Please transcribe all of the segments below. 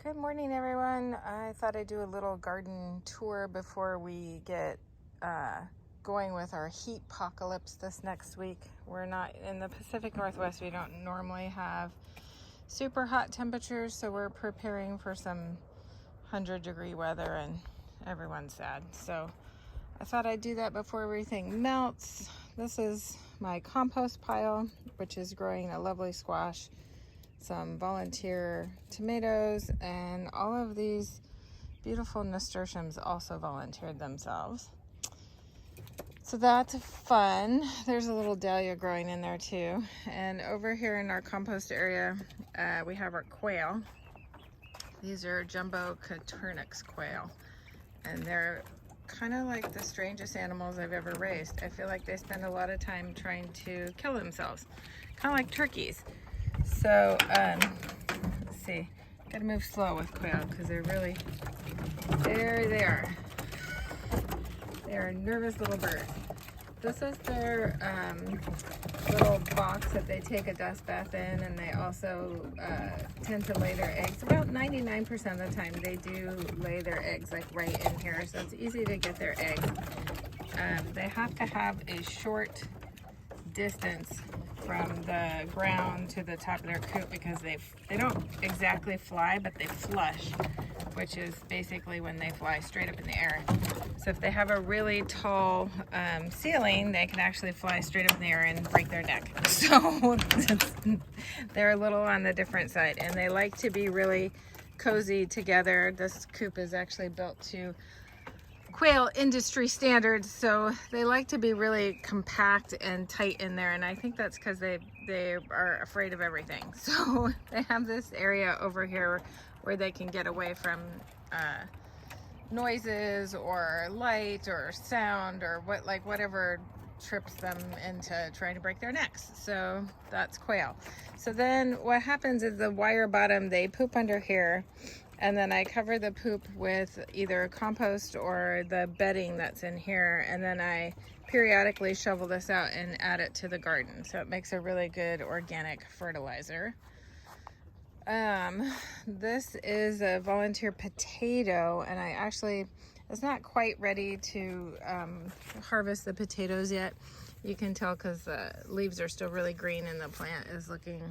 Good morning, everyone. I thought I'd do a little garden tour before we get going with our heat apocalypse this next week. We're not in the Pacific Northwest. We don't normally have super hot temperatures, so we're preparing for some 100-degree weather, and everyone's sad. So I thought I'd do that before everything melts. This is my compost pile, which is growing a lovely squash, some volunteer tomatoes, and all of these beautiful nasturtiums also volunteered themselves. So that's fun. There's a little dahlia growing in there too. And over here in our compost area, we have our quail. These are jumbo Caturnix quail, and they're kind of like the strangest animals I've ever raised. I feel like they spend a lot of time trying to kill themselves, kind of like turkeys. So, let's see, gotta move slow with quail because they're really, there they are. They're nervous little birds. This is their little box that they take a dust bath in, and they also tend to lay their eggs. About 99% of the time they do lay their eggs like right in here, so it's easy to get their eggs. They have to have a short distance from the ground to the top of their coop because they don't exactly fly, but they flush, which is basically when they fly straight up in the air. So if they have a really tall ceiling, they can actually fly straight up in the air and break their neck. So they're a little on the different side, and they like to be really cozy together. This coop is actually built to quail industry standards, so they like to be really compact and tight in there, and I think that's because they are afraid of everything. So they have this area over here where they can get away from noises or light or sound or whatever trips them into trying to break their necks. So that's quail. So then what happens is the wire bottom, they poop under here, and then I cover the poop with either compost or the bedding that's in here, and then I periodically shovel this out and add it to the garden, so it makes a really good organic fertilizer. This is a volunteer potato, and it's not quite ready to harvest the potatoes yet. You can tell because the leaves are still really green and the plant is looking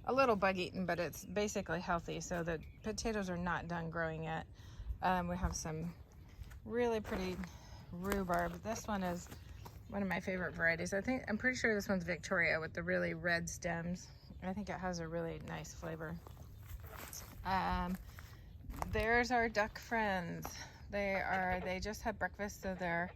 a little bug eaten, but it's basically healthy. So the potatoes are not done growing yet. We have some really pretty rhubarb. This one is one of my favorite varieties. I'm pretty sure this one's Victoria with the really red stems. I think it has a really nice flavor. There's our duck friends. They just had breakfast, so they're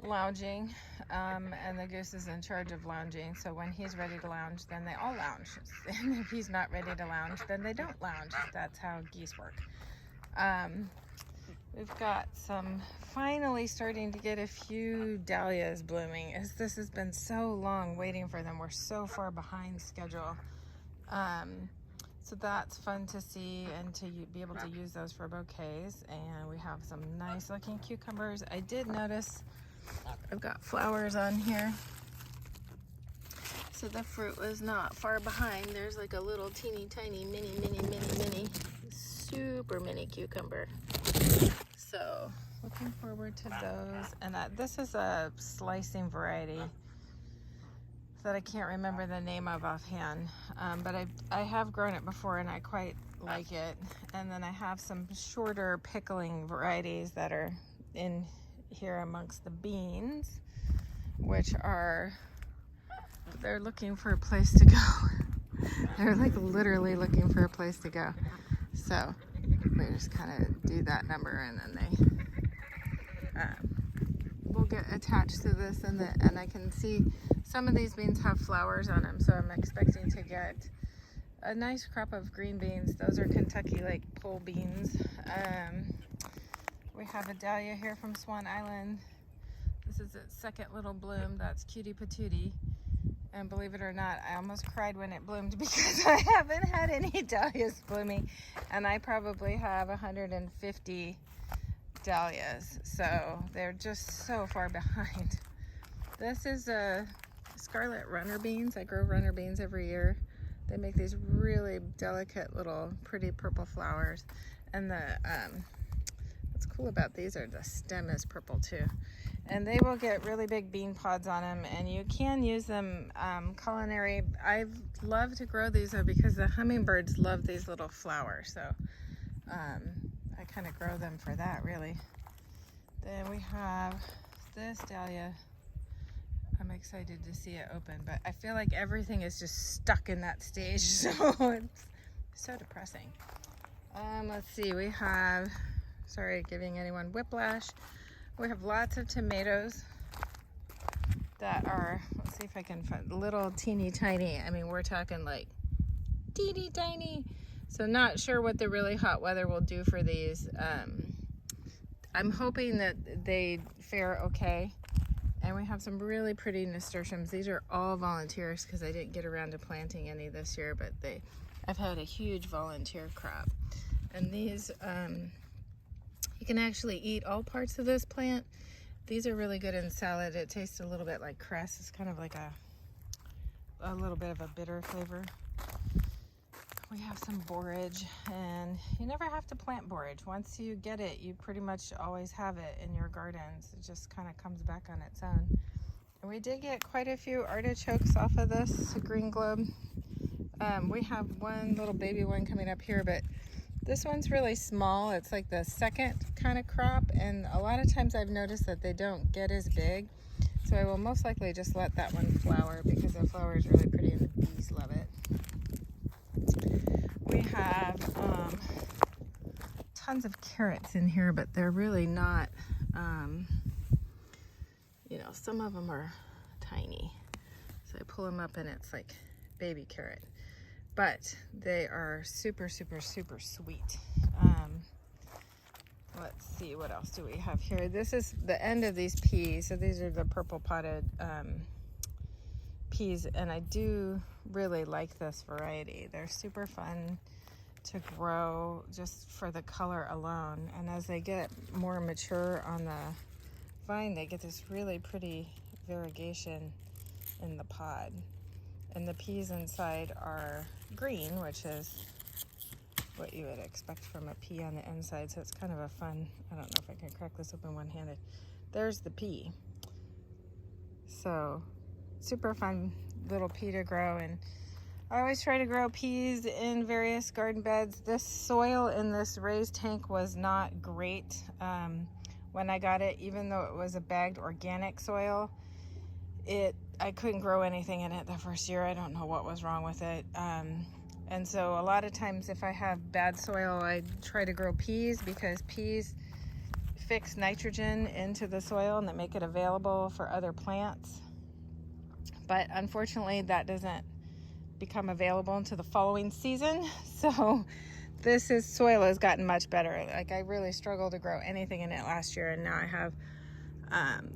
lounging, and the goose is in charge of lounging. So when he's ready to lounge, then they all lounge. And if he's not ready to lounge, then they don't lounge. That's how geese work. We've got finally starting to get a few dahlias blooming. This has been so long waiting for them. We're so far behind schedule. So that's fun to see and to be able to use those for bouquets. And we have some nice looking cucumbers. I did notice I've got flowers on here, so the fruit was not far behind. There's like a little teeny tiny mini super mini cucumber, so looking forward to those. And this is a slicing variety that I can't remember the name of offhand, but I have grown it before and I quite like it. And then I have some shorter pickling varieties that are in here amongst the beans, which they're looking for a place to go. They're like literally looking for a place to go. So we just kind of do that number, and then they will get attached to this, and I can see some of these beans have flowers on them, so I'm expecting to get a nice crop of green beans. Those are Kentucky like pole beans. We have a dahlia here from Swan Island. This is its second little bloom. That's Cutie Patootie. And believe it or not, I almost cried when it bloomed because I haven't had any dahlias blooming. And I probably have 150 dahlias. So they're just so far behind. This is a scarlet runner beans. I grow runner beans every year. They make these really delicate little pretty purple flowers. And what's cool about these are the stem is purple too. And they will get really big bean pods on them, and you can use them culinary. I love to grow these though because the hummingbirds love these little flowers. So I kind of grow them for that really. Then we have this dahlia. I'm excited to see it open, but I feel like everything is just stuck in that stage, so it's so depressing. Let's see, we have, sorry giving anyone whiplash, we have lots of tomatoes that are, let's see if I can find, little teeny tiny. I mean, we're talking like teeny tiny. So not sure what the really hot weather will do for these. I'm hoping that they fare okay. And we have some really pretty nasturtiums. These are all volunteers because I didn't get around to planting any this year, but I've had a huge volunteer crop. And these, you can actually eat all parts of this plant. These are really good in salad. It tastes a little bit like cress. It's kind of like a little bit of a bitter flavor. We have some borage, and you never have to plant borage. Once you get it, you pretty much always have it in your gardens. It just kind of comes back on its own. And we did get quite a few artichokes off of this green globe. We have one little baby one coming up here, but this one's really small. It's like the second kind of crop, and a lot of times I've noticed that they don't get as big. So I will most likely just let that one flower because the flower is really pretty and the bees love it. We have tons of carrots in here, but they're really not, you know, some of them are tiny. So I pull them up and it's like baby carrot. But they are super, super, super sweet. Let's see, what else do we have here? This is the end of these peas. So these are the purple potted peas, and I do really like this variety. They're super fun to grow just for the color alone, and as they get more mature on the vine, they get this really pretty variegation in the pod. And the peas inside are green, which is what you would expect from a pea on the inside, so it's kind of a fun, I don't know if I can crack this open one-handed. There's the pea. So super fun little pea to grow, and I always try to grow peas in various garden beds. This soil in this raised tank was not great when I got it, even though it was a bagged organic soil. I couldn't grow anything in it the first year. I don't know what was wrong with it. And so a lot of times if I have bad soil, I try to grow peas because peas fix nitrogen into the soil and that make it available for other plants. But unfortunately that doesn't become available until the following season. So soil has gotten much better. Like I really struggled to grow anything in it last year, and now I have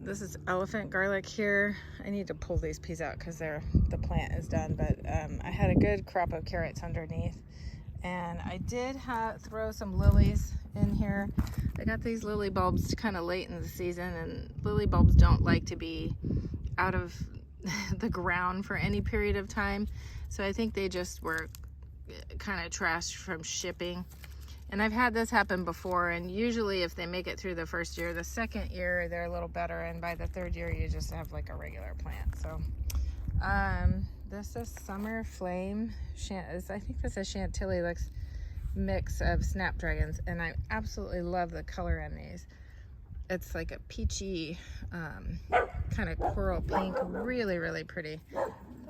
this is elephant garlic here. I need to pull these peas out because the plant is done, but I had a good crop of carrots underneath, and I did throw some lilies in here. I got these lily bulbs kind of late in the season, and lily bulbs don't like to be out of the ground for any period of time, so I think they just were kind of trashed from shipping. And I've had this happen before, and usually if they make it through the first year, the second year they're a little better, and by the third year you just have like a regular plant. So this is Summer Flame. I think this is Chantilly mix of snapdragons, and I absolutely love the color in these. It's like a peachy kind of coral pink, really, really pretty.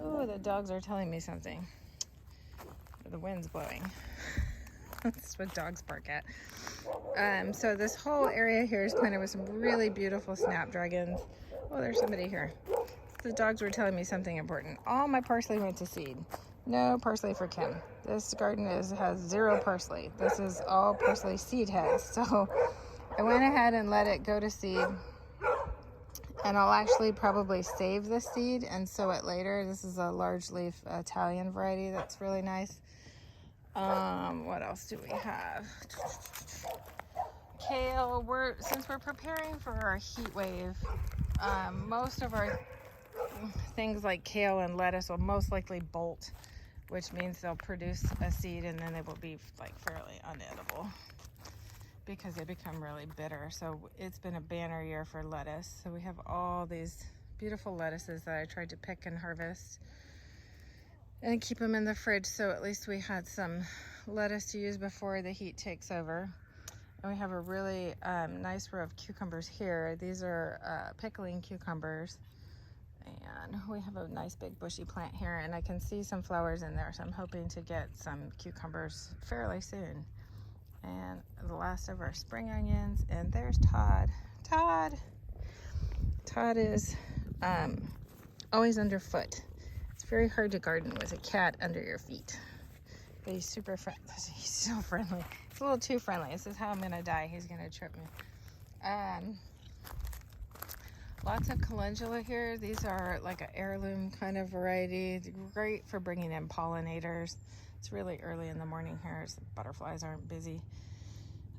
Oh, the dogs are telling me something. The wind's blowing. That's what dogs bark at. So this whole area here is planted with some really beautiful snapdragons. Oh, there's somebody here. The dogs were telling me something important. All my parsley went to seed. No parsley for Kim. This garden has 0 parsley. This is all parsley seed has. So I went ahead and let it go to seed. And I'll actually probably save this seed and sow it later. This is a large leaf Italian variety that's really nice. What else do we have? Kale. Since we're preparing for our heat wave, most of our things like kale and lettuce will most likely bolt which means they'll produce a seed and then they will be like fairly unedible because they become really bitter. So it's been a banner year for lettuce. So we have all these beautiful lettuces that I tried to pick and harvest and keep them in the fridge, so at least we had some lettuce to use before the heat takes over. And we have a really nice row of cucumbers here. These are pickling cucumbers. And we have a nice big bushy plant here, and I can see some flowers in there, so I'm hoping to get some cucumbers fairly soon. And the last of our spring onions, and there's Todd. Todd is always underfoot. It's very hard to garden with a cat under your feet. But he's super friendly. He's so friendly. It's a little too friendly. This is how I'm gonna die. He's gonna trip me. Lots of calendula here. These are like an heirloom kind of variety. They're great for bringing in pollinators. It's really early in the morning here, so the butterflies aren't busy.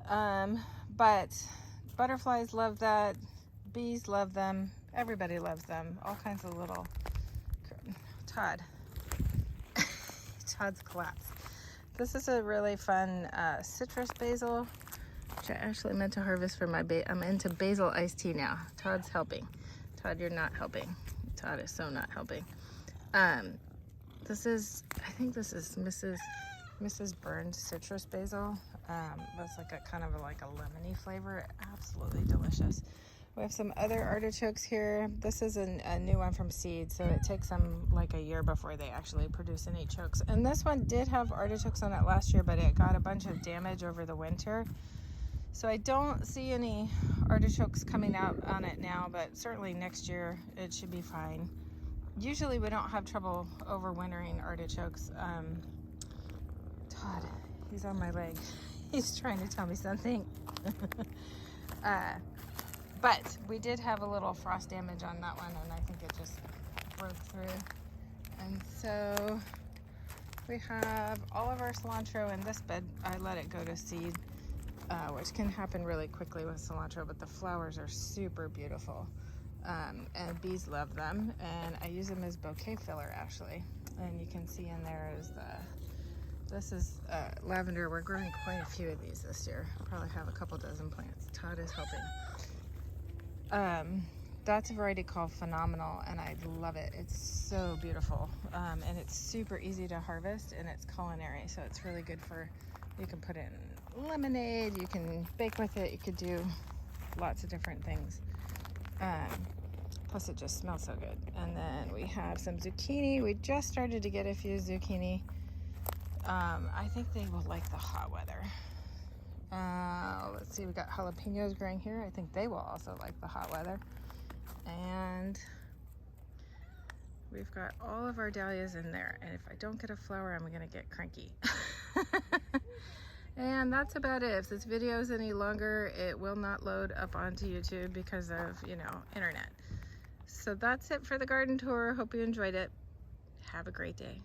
But butterflies love that. Bees love them. Everybody loves them. All kinds of little... Todd. Todd's collapsed. This is a really fun citrus basil, which I actually meant to harvest for my I'm into basil iced tea now. Todd's helping. Todd, you're not helping. Todd is so not helping. This is, I think this is Mrs. Burns citrus basil. That's like a kind of like a lemony flavor. Absolutely delicious. We have some other artichokes here. This is a new one from seed, so it takes them like a year before they actually produce any chokes. And this one did have artichokes on it last year, but it got a bunch of damage over the winter. So I don't see any artichokes coming out on it now, but certainly next year it should be fine. Usually we don't have trouble overwintering artichokes. Todd, he's on my leg. He's trying to tell me something. But we did have a little frost damage on that one, and I think it just broke through. And so we have all of our cilantro in this bed. I let it go to seed, which can happen really quickly with cilantro, but the flowers are super beautiful. And bees love them, and I use them as bouquet filler actually. And you can see in there is this is lavender. We're growing quite a few of these this year. Probably have a couple dozen plants. Todd is helping. That's a variety called Phenomenal, and I love it. It's so beautiful, and it's super easy to harvest, and it's culinary, so it's really good for, you can put it in lemonade, you can bake with it, you could do lots of different things. Plus it just smells so good. And then we have some zucchini. We just started to get a few zucchini. I think they will like the hot weather. Let's see, we got jalapenos growing here. I think they will also like the hot weather. And we've got all of our dahlias in there. And if I don't get a flower, I'm gonna get cranky. And that's about it. If this video is any longer, it will not load up onto YouTube because of, internet. So that's it for the garden tour. Hope you enjoyed it. Have a great day.